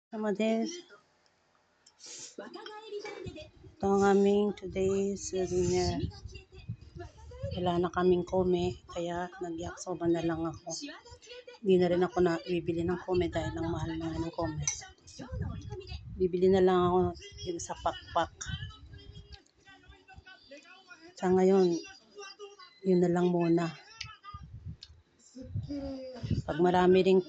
Sama des. Ito ang aming today's dinner. Wala na kaming kome, kaya nag-yakisoba na lang ako. Hindi na rin ako na bibili ng kome dahil ang mahal na ng kome. Bibili na lang ako yung sa pakpak. Sa ngayon, yun na lang muna. Pag marami ring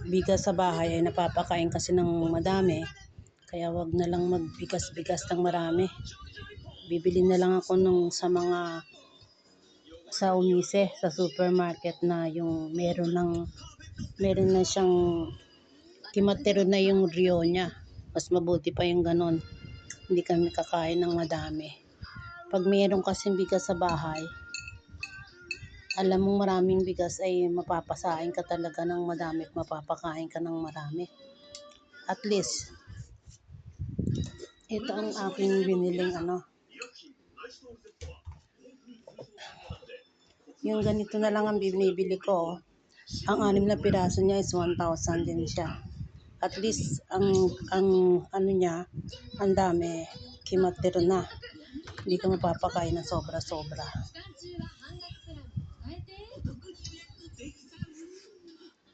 bigas sa bahay ay napapakain kasi ng madami. Kaya wag na lang magbigas-bigas ng marami. Bibili na lang ako sa Umise, sa supermarket na yung meron na siyang kimatero na yung rio niya. Mas mabuti pa yung ganon. Hindi kami kakain ng madami. Pag meron kasing bigas sa bahay, alam mong maraming bigas ay mapapasain ka talaga ng madami at mapapakain ka ng marami. At least, ito ang aking biniling Yung ganito na lang ang binibili ko. Ang 6 na piraso niya is 1,000 din siya. At least, ang niya, ang dami, kimatero na. Hindi ka mapapakain ng sobra-sobra.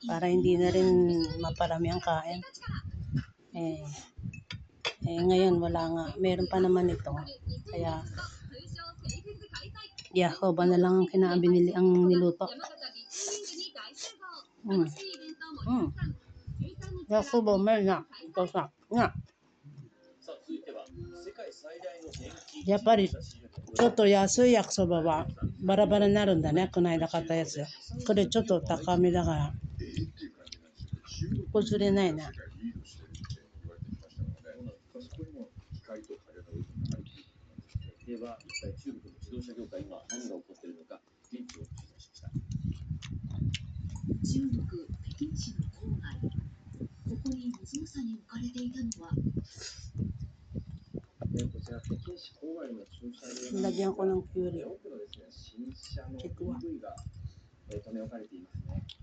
Para hindi na rin maparami ang kain. Ngayon wala nga. Meron pa naman ito. Kaya, yakoba na lang ang niluto. Yakoba, meron na. Ito sa. Nga. やっぱりちょっと安い焼きそばはバラバラになるんだね。この間買ったやつ。これちょっと高めだから崩れないね。では一体中国の自動車業界今何が起こっているのか現地を取材しました。中国北京市の郊外、ここに無造作に置かれていたのはこちら北京市郊外の駐車場なんですが、多くの新車の EV が止め置かれていますね。